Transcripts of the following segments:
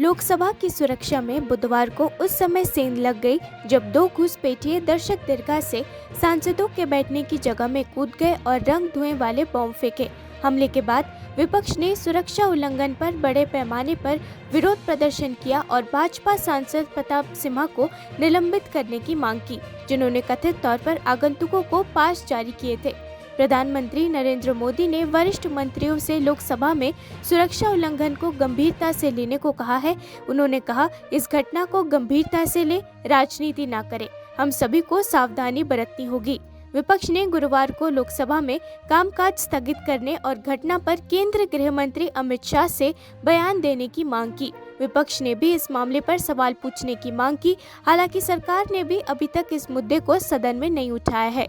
लोकसभा की सुरक्षा में बुधवार को उस समय सेंध लग गई जब दो घुसपैठिए दर्शक दीर्घा से सांसदों के बैठने की जगह में कूद गए और रंग धुएं वाले बम फेंके। हमले के बाद विपक्ष ने सुरक्षा उल्लंघन पर बड़े पैमाने पर विरोध प्रदर्शन किया और भाजपा सांसद प्रताप सिम्हा को निलंबित करने की मांग की, जिन्होंने कथित तौर पर आगंतुकों को पास जारी किए थे। प्रधानमंत्री नरेंद्र मोदी ने वरिष्ठ मंत्रियों से लोकसभा में सुरक्षा उल्लंघन को गंभीरता से लेने को कहा है। उन्होंने कहा, इस घटना को गंभीरता से लें, राजनीति न करें, हम सभी को सावधानी बरतनी होगी। विपक्ष ने गुरुवार को लोकसभा में कामकाज स्थगित करने और घटना पर केंद्रीय गृह मंत्री अमित शाह से बयान देने की मांग की। विपक्ष ने भी इस मामले पर सवाल पूछने की मांग की। हालांकि सरकार ने भी अभी तक इस मुद्दे को सदन में नहीं उठाया है।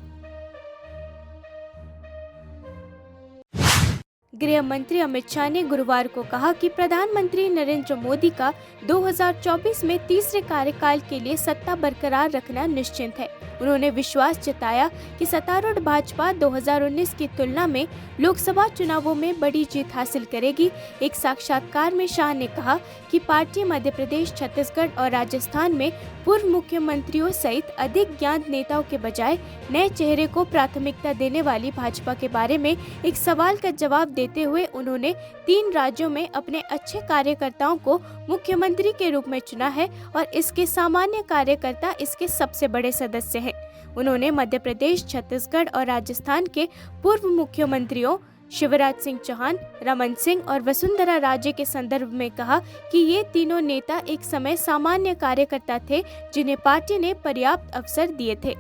गृह मंत्री अमित शाह ने गुरुवार को कहा कि प्रधानमंत्री नरेंद्र मोदी का 2024 में तीसरे कार्यकाल के लिए सत्ता बरकरार रखना निश्चित है। उन्होंने विश्वास जताया कि सत्तारूढ़ भाजपा 2019 की तुलना में लोकसभा चुनावों में बड़ी जीत हासिल करेगी। एक साक्षात्कार में शाह ने कहा कि पार्टी मध्य प्रदेश, छत्तीसगढ़ और राजस्थान में पूर्व मुख्यमंत्रियों सहित अधिक ज्ञात नेताओं के बजाय नए चेहरे को प्राथमिकता देने वाली भाजपा के बारे में एक सवाल का जवाब देते हुए उन्होंने 3 राज्यों में अपने अच्छे कार्यकर्ताओं को मुख्यमंत्री के रूप में चुना है और इसके सामान्य कार्यकर्ता इसके सबसे बड़े सदस्य हैं। उन्होंने मध्य प्रदेश, छत्तीसगढ़ और राजस्थान के पूर्व मुख्यमंत्रियों शिवराज सिंह चौहान, रमन सिंह और वसुंधरा राजे के संदर्भ में कहा कि ये तीनों नेता एक समय सामान्य कार्यकर्ता थे जिन्हें पार्टी ने पर्याप्त अवसर दिए थे।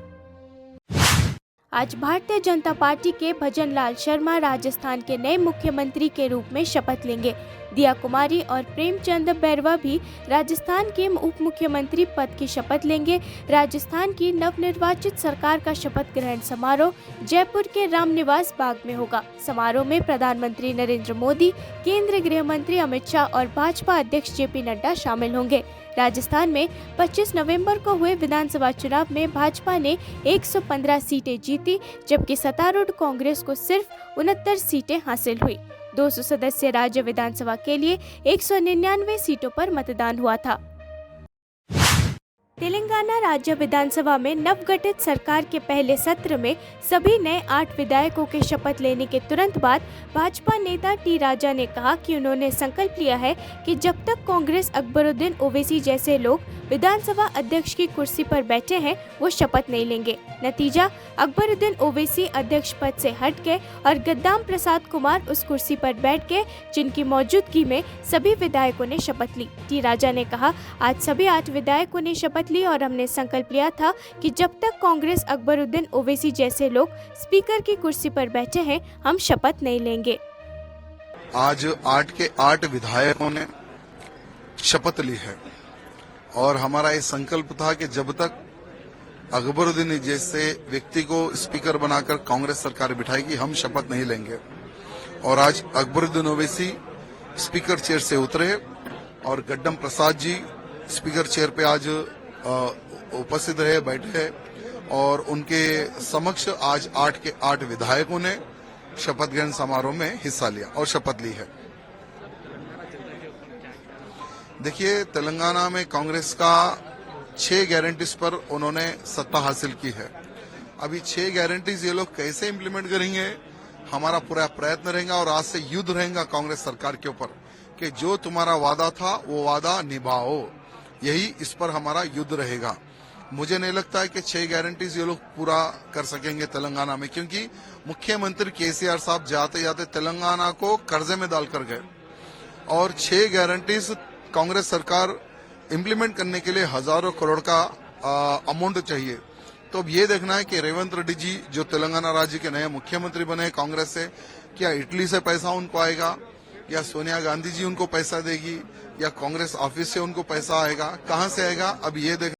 आज भारतीय जनता पार्टी के भजन लाल शर्मा राजस्थान के नए मुख्यमंत्री के रूप में शपथ लेंगे। दिया कुमारी और प्रेमचंद बैरवा भी राजस्थान के उप मुख्यमंत्री पद की शपथ लेंगे। राजस्थान की नवनिर्वाचित सरकार का शपथ ग्रहण समारोह जयपुर के रामनिवास बाग में होगा। समारोह में प्रधानमंत्री नरेंद्र मोदी, केंद्रीय गृह मंत्री अमित शाह और भाजपा अध्यक्ष जेपी नड्डा शामिल होंगे। राजस्थान में 25 नवंबर को हुए विधानसभा चुनाव में भाजपा ने 115 सीटें जीती, जबकि सत्तारूढ़ कांग्रेस को सिर्फ 69 सीटें हासिल हुई। 200 सदस्य राज्य विधानसभा के लिए 199 सीटों पर मतदान हुआ था। तेलंगाना राज्य विधानसभा में नवगठित सरकार के पहले सत्र में सभी नए 8 विधायकों के शपथ लेने के तुरंत बाद भाजपा नेता टी राजा ने कहा कि उन्होंने संकल्प लिया है कि जब तक कांग्रेस अकबरुद्दीन ओवैसी जैसे लोग विधानसभा अध्यक्ष की कुर्सी पर बैठे हैं, वो शपथ नहीं लेंगे। नतीजा, अकबरुद्दीन ओवैसी अध्यक्ष पद से हट गए और गद्दाम प्रसाद कुमार उस कुर्सी पर बैठ गए, जिनकी मौजूदगी में सभी विधायकों ने शपथ ली। टी राजा ने कहा, आज सभी 8 विधायकों ने शपथ ली और हमने संकल्प लिया था कि जब तक कांग्रेस अकबरुद्दीन ओवैसी जैसे लोग स्पीकर की कुर्सी पर बैठे हैं, हम शपथ नहीं लेंगे। आज 8 के 8 विधायकों ने शपथ ली है और हमारा ये संकल्प था कि जब तक अकबरुद्दीन जैसे व्यक्ति को स्पीकर बनाकर कांग्रेस सरकार बिठाएगी, हम शपथ नहीं लेंगे। और आज अकबरुद्दीन ओवैसी स्पीकर चेयर से उतरे और गड्डम प्रसाद जी स्पीकर चेयर पे आज उपस्थित रहे, बैठे और उनके समक्ष आज 8 के 8 विधायकों ने शपथ ग्रहण समारोह में हिस्सा लिया और शपथ ली है। देखिए, तेलंगाना में कांग्रेस का 6 गारंटीज पर उन्होंने सत्ता हासिल की है। अभी 6 गारंटीज ये लोग कैसे इम्प्लीमेंट करेंगे, हमारा पूरा प्रयत्न रहेगा और आज से युद्ध रहेगा कांग्रेस सरकार के ऊपर कि जो तुम्हारा वादा था वो वादा निभाओ। यही इस पर हमारा युद्ध रहेगा। मुझे नहीं लगता है कि 6 गारंटीज ये लोग पूरा कर सकेंगे तेलंगाना में, क्योंकि मुख्यमंत्री केसीआर साहब जाते जाते तेलंगाना को कर्जे में डालकर गए और 6 गारंटीज कांग्रेस सरकार इम्प्लीमेंट करने के लिए हजारों करोड़ का अमाउंट चाहिए। तो अब ये देखना है कि रेवंत रेड्डी जी जो तेलंगाना राज्य के नए मुख्यमंत्री बने कांग्रेस से, क्या इटली से पैसा उनको आएगा या सोनिया गांधी जी उनको पैसा देगी या कांग्रेस ऑफिस से उनको पैसा आएगा, कहां से आएगा, अब ये देख।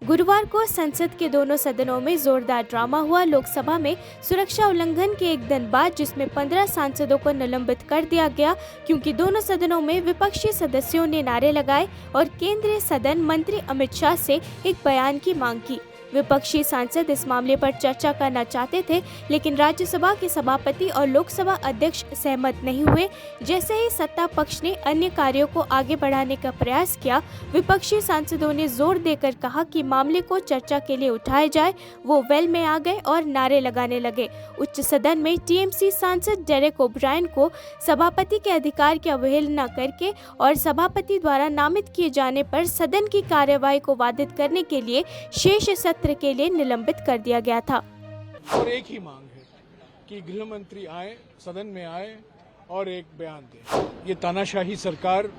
गुरुवार को संसद के दोनों सदनों में जोरदार ड्रामा हुआ। लोकसभा में सुरक्षा उल्लंघन के एक दिन बाद जिसमें 15 सांसदों को निलंबित कर दिया गया, क्योंकि दोनों सदनों में विपक्षी सदस्यों ने नारे लगाए और केंद्रीय सदन मंत्री अमित शाह से एक बयान की मांग की। विपक्षी सांसद इस मामले पर चर्चा करना चाहते थे, लेकिन राज्यसभा के सभापति और लोकसभा अध्यक्ष सहमत नहीं हुए। जैसे ही सत्ता पक्ष ने अन्य कार्यों को आगे बढ़ाने का प्रयास किया, विपक्षी सांसदों ने जोर देकर कहा कि मामले को चर्चा के लिए उठाया जाए। वो वेल में आ गए और नारे लगाने लगे। उच्च सदन में टीएमसी सांसद डेरेक ओब्रायन को सभापति के अधिकार की अवहेलना करके और सभापति द्वारा नामित किए जाने पर सदन की कार्यवाही को बाधित करने के लिए शेष सत्र के लिए निलंबित कर दिया गया था। और एक ही मांग है कि गृह मंत्री आए, सदन में आए और एक बयान दें। ये तानाशाही सरकार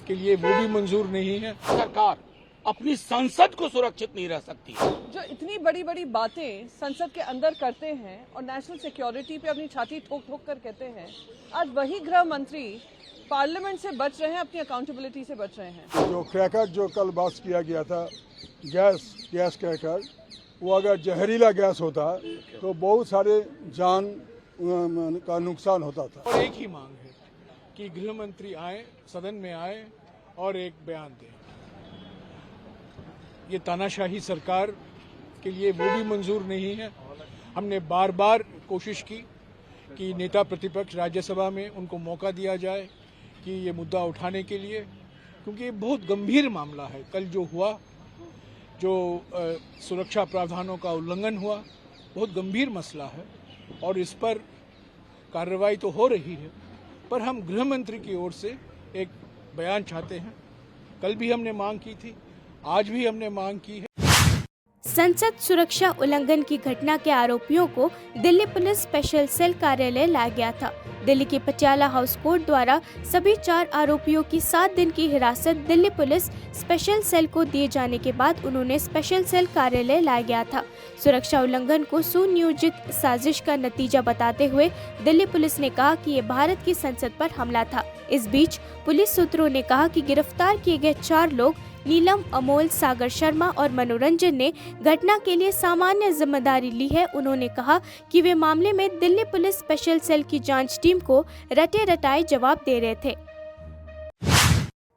के लिए वो भी मंजूर नहीं है। सरकार अपनी संसद को सुरक्षित नहीं रह सकती। जो इतनी बड़ी बड़ी बातें संसद के अंदर करते हैं और नेशनल सिक्योरिटी पे अपनी छाती ठोक ठोक कर कहते हैं, आज वही गृह मंत्री पार्लियामेंट से बच रहे हैं, अपनी अकाउंटेबिलिटी से बच रहे हैं। जो क्रैकर जो कल बात किया गया था, गैस क्रैकर, वो अगर जहरीला गैस होता तो बहुत सारे जान का नुकसान होता था। और एक ही मांग है कि गृह मंत्री आए, सदन में आए और एक बयान दें। ये तानाशाही सरकार के लिए वो भी मंजूर नहीं है। हमने बार बार कोशिश की कि नेता प्रतिपक्ष राज्यसभा में उनको मौका दिया जाए कि ये मुद्दा उठाने के लिए, क्योंकि ये बहुत गंभीर मामला है। कल जो हुआ, जो सुरक्षा प्रावधानों का उल्लंघन हुआ, बहुत गंभीर मसला है और इस पर कार्रवाई तो हो रही है, पर हम गृह मंत्री की ओर से एक बयान चाहते हैं। कल भी हमने मांग की थी, आज भी हमने मांग की है। संसद सुरक्षा उल्लंघन की घटना के आरोपियों को दिल्ली पुलिस स्पेशल सेल कार्यालय लाया गया था। दिल्ली की पटियाला हाउस कोर्ट द्वारा सभी 4 आरोपियों की 7 दिन की हिरासत दिल्ली पुलिस स्पेशल सेल को दिए जाने के बाद उन्होंने स्पेशल सेल कार्यालय लाया गया था। सुरक्षा उल्लंघन को सुनियोजित साजिश का नतीजा बताते हुए दिल्ली पुलिस ने कहा कि ये भारत की संसद पर हमला था। इस बीच पुलिस सूत्रों ने कहा कि गिरफ्तार किए गए 4 लोग नीलम, अमोल, सागर शर्मा और मनोरंजन ने घटना के लिए सामान्य जिम्मेदारी ली है। उन्होंने कहा कि वे मामले में दिल्ली पुलिस स्पेशल सेल की जांच टीम को रटे रटाए जवाब दे रहे थे।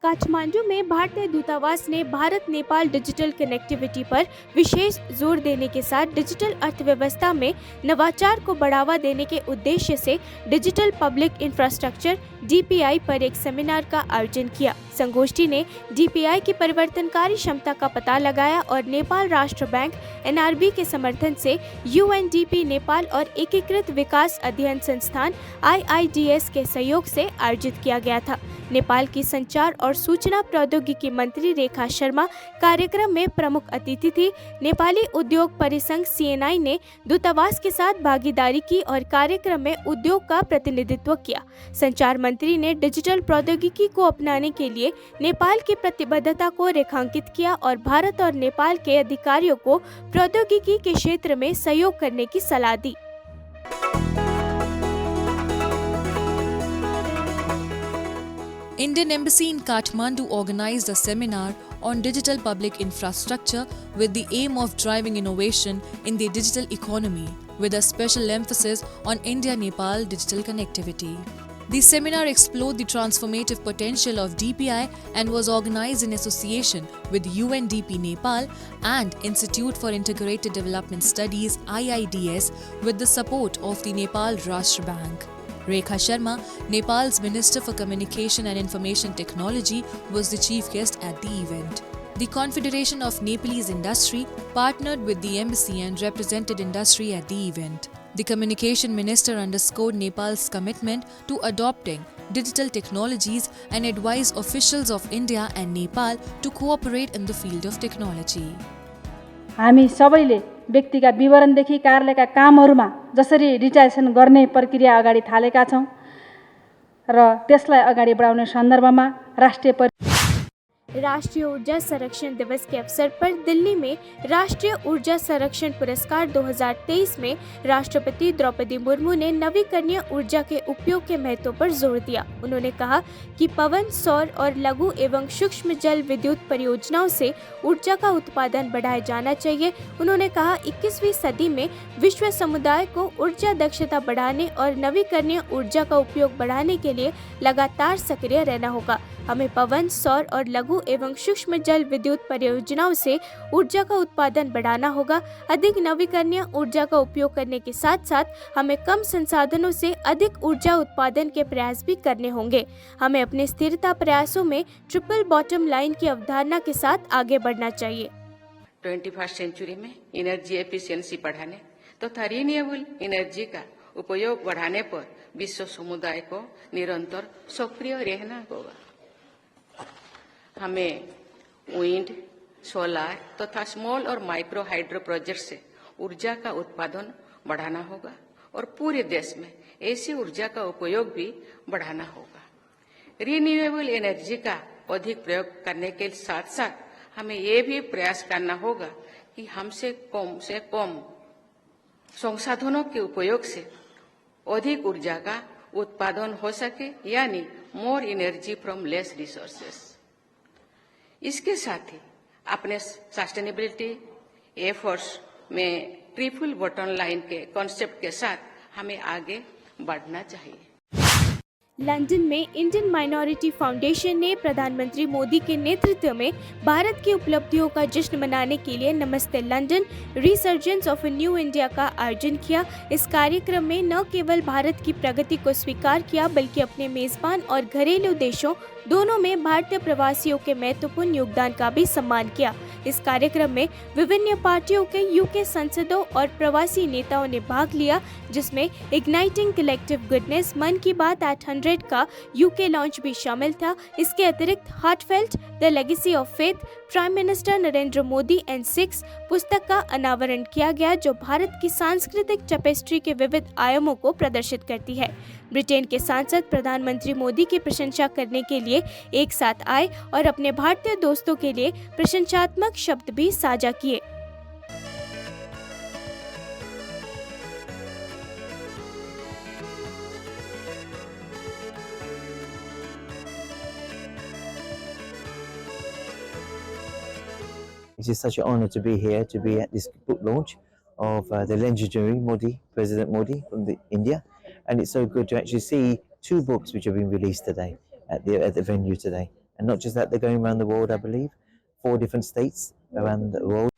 काठमांडू में भारतीय दूतावास ने भारत नेपाल डिजिटल कनेक्टिविटी पर विशेष जोर देने के साथ डिजिटल अर्थव्यवस्था में नवाचार को बढ़ावा देने के उद्देश्य से डिजिटल पब्लिक इंफ्रास्ट्रक्चर DPI पर एक सेमिनार का आयोजन किया। संगोष्ठी ने DPI की परिवर्तनकारी क्षमता का पता लगाया और नेपाल राष्ट्र बैंक NRB के समर्थन से UNDP नेपाल और एकीकृत विकास अध्ययन संस्थान IIDS के सहयोग से आयोजित किया गया था। नेपाल की संचार और सूचना प्रौद्योगिकी मंत्री रेखा शर्मा कार्यक्रम में प्रमुख अतिथि थी। नेपाली उद्योग परिसंघ CNI ने दूतावास के साथ भागीदारी की और कार्यक्रम में उद्योग का प्रतिनिधित्व किया। संचार मंत्री ने डिजिटल प्रौद्योगिकी को अपनाने के लिए नेपाल की प्रतिबद्धता को रेखांकित किया और भारत और नेपाल के अधिकारियों को प्रौद्योगिकी के क्षेत्र में सहयोग करने की सलाह दी। Indian Embassy in Kathmandu organized a seminar on digital public infrastructure with the aim of driving innovation in the digital economy, with a special emphasis on India-Nepal digital connectivity. The seminar explored the transformative potential of DPI and was organized in association with UNDP Nepal and Institute for Integrated Development Studies IIDS with the support of the Nepal Rashtra Bank. Rekha Sharma, Nepal's Minister for Communication and Information Technology, was the chief guest at the event. The Confederation of Nepalese Industry partnered with the embassy and represented industry at the event. The Communication Minister underscored Nepal's commitment to adopting digital technologies and advised officials of India and Nepal to cooperate in the field of technology. हामी सबैले व्यक्तिका विवरणदेखि कार्यालयका कामहरुमा जसरी digitisation गर्ने प्रक्रिया अगाडि थालेका छौं र त्यसलाई अगाडि बढाउने सन्दर्भमा राष्ट्रीय ऊर्जा संरक्षण दिवस के अवसर पर दिल्ली में राष्ट्रीय ऊर्जा संरक्षण पुरस्कार 2023 में राष्ट्रपति द्रौपदी मुर्मू ने नवीकरणीय ऊर्जा के उपयोग के महत्व पर जोर दिया। उन्होंने कहा कि पवन, सौर और लघु एवं सूक्ष्म जल विद्युत परियोजनाओं से ऊर्जा का उत्पादन बढ़ाया जाना चाहिए। उन्होंने कहा 21वीं सदी में विश्व समुदाय को ऊर्जा दक्षता बढ़ाने और नवीकरणीय ऊर्जा का उपयोग बढ़ाने के लिए लगातार सक्रिय रहना होगा। हमें पवन, सौर और लघु एवं सूक्ष्म जल विद्युत परियोजनाओं से ऊर्जा का उत्पादन बढ़ाना होगा। अधिक नवीकरणीय ऊर्जा का उपयोग करने के साथ साथ हमें कम संसाधनों से अधिक ऊर्जा उत्पादन के प्रयास भी करने होंगे। हमें अपने स्थिरता प्रयासों में ट्रिपल बॉटम लाइन की अवधारणा के साथ आगे बढ़ना चाहिए। 21st सेंचुरी में एनर्जी एफिशिएंसी बढ़ाने तथा रिन्यूएबल एनर्जी का उपयोग बढ़ाने पर विश्व समुदाय को निरंतर सक्रिय रहना होगा। हमें विंड, सोलर तथा स्मॉल और माइक्रो हाइड्रो प्रोजेक्ट से ऊर्जा का उत्पादन बढ़ाना होगा और पूरे देश में ऐसी ऊर्जा का उपयोग भी बढ़ाना होगा। रिन्यूएबल एनर्जी का अधिक प्रयोग करने के साथ साथ हमें ये भी प्रयास करना होगा कि हमसे कम संसाधनों के उपयोग से अधिक ऊर्जा का उत्पादन हो सके, यानी more energy from less resources. इसके साथ ही अपने सस्टेनेबिलिटी एफर्ट्स में ट्रिपल बॉटम लाइन के कॉन्सेप्ट के साथ हमें आगे बढ़ना चाहिए। लंदन में इंडियन माइनॉरिटी फाउंडेशन ने प्रधानमंत्री मोदी के नेतृत्व में भारत की उपलब्धियों का जश्न मनाने के लिए नमस्ते London resurgence of a new India का आयोजन किया। इस कार्यक्रम में न केवल भारत की प्रगति को स्वीकार किया बल्कि अपने मेजबान और घरेलू देशों दोनों में भारतीय प्रवासियों के महत्वपूर्ण योगदान का भी सम्मान किया। इस कार्यक्रम में विभिन्न पार्टियों के यूके सांसदों और प्रवासी नेताओं ने भाग लिया, जिसमें इग्नाइटिंग कलेक्टिव गुडनेस, मन की बात एट 100 का यूके लॉन्च भी शामिल था। इसके अतिरिक्त heartfelt the legacy of faith, prime minister Narendra Modi and 6 पुस्तक का अनावरण किया गया, जो भारत की सांस्कृतिक टेपेस्ट्री के विविध आयामों को प्रदर्शित करती है। ब्रिटेन के सांसद प्रधानमंत्री मोदी की प्रशंसा करने के लिए एक साथ आए और अपने भारतीय दोस्तों के लिए प्रशंसात्मक शब्द भी साझा किए। It is such an honour to be here, to be at this book launch of the legendary Modi, President Modi from India, and it's so good to actually see 2 books which have been released today at the venue today, and not just that, they're going around the world, I believe, 4 different states around the world.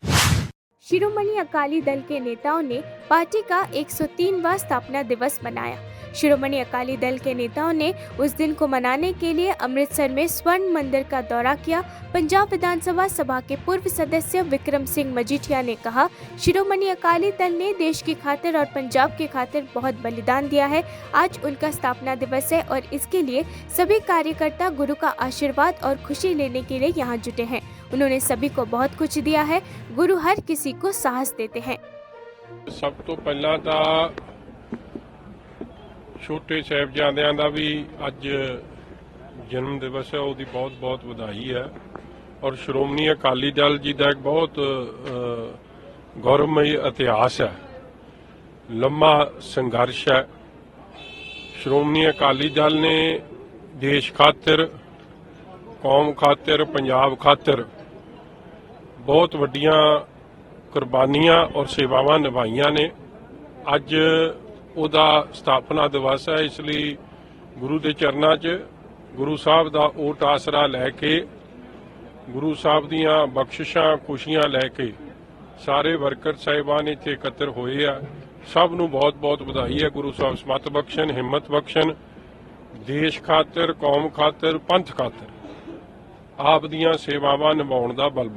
Shiromani Akali Dal के नेताओं ने party का 103वां स्थापना दिवस मनाया। शिरोमणि अकाली दल के नेताओं ने उस दिन को मनाने के लिए अमृतसर में स्वर्ण मंदिर का दौरा किया। पंजाब विधानसभा सभा के पूर्व सदस्य विक्रम सिंह मजीठिया ने कहा, शिरोमणि अकाली दल ने देश की खातिर और पंजाब की खातिर बहुत बलिदान दिया है। आज उनका स्थापना दिवस है और इसके लिए सभी कार्यकर्ता गुरु का आशीर्वाद और खुशी लेने के लिए यहाँ जुटे हैं। उन्होंने सभी को बहुत कुछ दिया है। गुरु हर किसी को साहस देते हैं। सब तो पहला तो छोटे साहिबजादियां दा भी अज जन्म दिवस है, उसकी बहुत बहुत बधाई है। और श्रोमणी अकाली दल जी का एक बहुत गौरवमयी इतिहास है, लंबा संघर्ष है। श्रोमणी अकाली दल ने देश खातिर, कौम खातिर, पंजाब खातिर बहुत वड्डियां कुर्बानियां और सेवावां निभाइयां ने। अज ਉਹਦਾ ਸਥਾਪਨਾ ਦਿਵਸ ਹੈ, ਇਸ ਲਈ ਗੁਰੂ ਦੇ ਚਰਨਾਂ 'ਚ ਗੁਰੂ ਸਾਹਿਬ ਦਾ ਓਟ ਆਸਰਾ ਲੈ ਕੇ, ਗੁਰੂ ਸਾਹਿਬ ਦੀਆਂ ਬਖਸ਼ਿਸ਼ਾਂ ਖੁਸ਼ੀਆਂ ਲੈ ਕੇ ਸਾਰੇ ਵਰਕਰ ਸਾਹਿਬਾਨ ਇੱਥੇ ਇਕੱਤਰ ਹੋਏ ਆ। ਸਭ ਨੂੰ ਬਹੁਤ ਬਹੁਤ ਵਧਾਈ ਹੈ। ਗੁਰੂ ਸਾਹਿਬ ਸਮਤ ਬਖਸ਼ਣ, ਹਿੰਮਤ ਬਖਸ਼ਣ, ਦੇਸ਼ ਖਾਤਰ, ਕੌਮ ਖਾਤਰ, ਪੰਥ ਖਾਤਰ ਆਪ ਦੀਆਂ ਸੇਵਾਵਾਂ ਨਿਭਾਉਣ ਦਾ ਬਲ